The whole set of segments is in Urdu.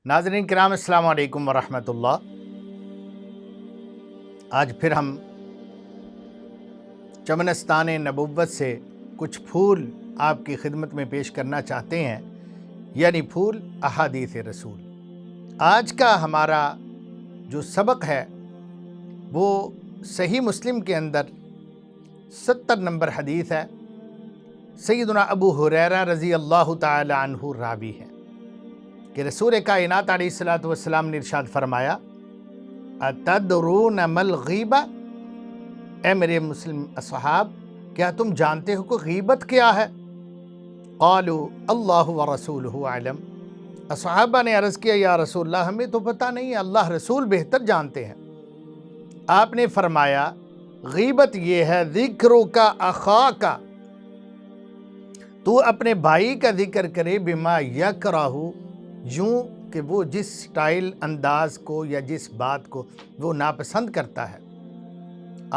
ناظرین کرام السلام علیکم ورحمۃ اللہ۔ آج پھر ہم چمنستان نبوت سے کچھ پھول آپ کی خدمت میں پیش کرنا چاہتے ہیں، یعنی پھول احادیث رسول۔ آج کا ہمارا جو سبق ہے وہ صحیح مسلم کے اندر 70 نمبر حدیث ہے۔ سیدنا ابو ہریرہ رضی اللہ تعالی عنہ راوی ہے کہ رسول کائنات علیہ الصلوۃ والسلام نے ارشاد فرمایا، اتدرون ما الغیبہ، اے میرے مسلم اصحاب کیا تم جانتے ہو کہ غیبت کیا ہے؟ قالوا اللہ ورسولہ اعلم، صحابہ نے عرض کیا یا رسول اللہ ہمیں تو پتہ نہیں ہے، اللہ رسول بہتر جانتے ہیں۔ آپ نے فرمایا غیبت یہ ہے ذکرک اخاک، تو اپنے بھائی کا ذکر کرے بما یکرہ، یوں کہ وہ جس سٹائل انداز کو یا جس بات کو وہ ناپسند کرتا ہے۔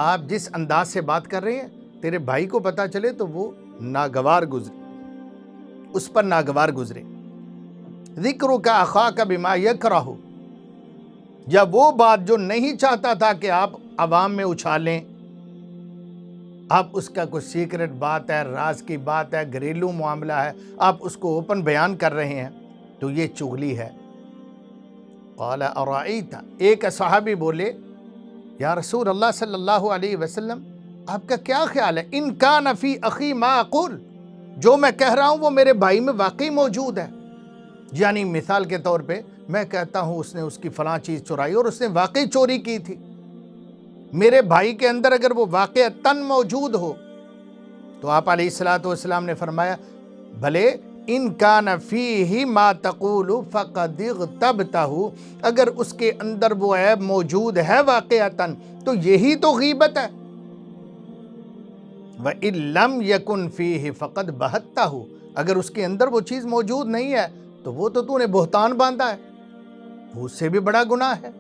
آپ جس انداز سے بات کر رہے ہیں تیرے بھائی کو پتہ چلے تو وہ ناگوار گزرے، اس پر ناگوار گزرے۔ ذکرک اخاک بما یکرہ، یا وہ بات جو نہیں چاہتا تھا کہ آپ عوام میں اچھالیں، آپ اس کا کوئی سیکرٹ بات ہے، راز کی بات ہے، گھریلو معاملہ ہے، آپ اس کو اوپن بیان کر رہے ہیں تو یہ چغلی ہے۔ قال ارائیت، ایک صحابی بولے یا رسول اللہ صلی اللہ علیہ وسلم آپ کا کیا خیال ہے، ان کان فی اخی ما اقول، جو میں کہہ رہا ہوں وہ میرے بھائی میں واقعی موجود ہے؟ یعنی مثال کے طور پہ میں کہتا ہوں اس نے اس کی فلاں چیز چورائی اور اس نے واقعی چوری کی تھی، میرے بھائی کے اندر اگر وہ واقعتاً موجود ہو تو آپ علیہ الصلوۃ والسلام نے فرمایا بھلے ان کان فیہ ما تقول فقد اغتبتہ، اگر اس کے اندر وہ عیب موجود ہے واقعتاً تو یہی تو غیبت ہے۔ وَإِن لَمْ يَكُنْ فِيهِ فَقَدْ بَهَتَّهُ، اگر اس کے اندر وہ چیز موجود نہیں ہے تو وہ تو نے بہتان باندھا ہے، وہ اس سے بھی بڑا گناہ ہے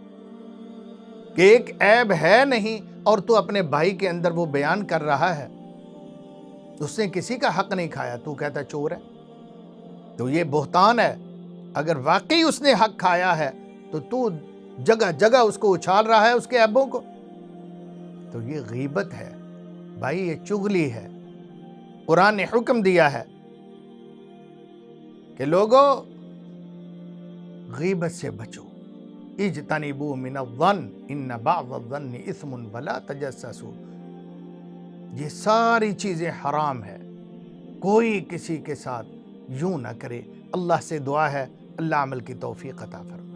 کہ ایک عیب ہے نہیں اور تو اپنے بھائی کے اندر وہ بیان کر رہا ہے، اس نے کسی کا حق نہیں کھایا، تو کہتا چور ہے، تو یہ بہتان ہے۔ اگر واقعی اس نے حق کھایا ہے تو جگہ جگہ اس کو اچھال رہا ہے اس کے عیبوں کو، تو یہ غیبت ہے بھائی، یہ چغلی ہے۔ قرآن نے حکم دیا ہے کہ لوگوں غیبت سے بچو، اجتنبوا من الظن ان بعض الظن اثم ولا تجسسوا، یہ ساری چیزیں حرام ہے، کوئی کسی کے ساتھ یوں نہ کرے۔ اللہ سے دعا ہے اللہ عمل کی توفیق عطا فرمائے۔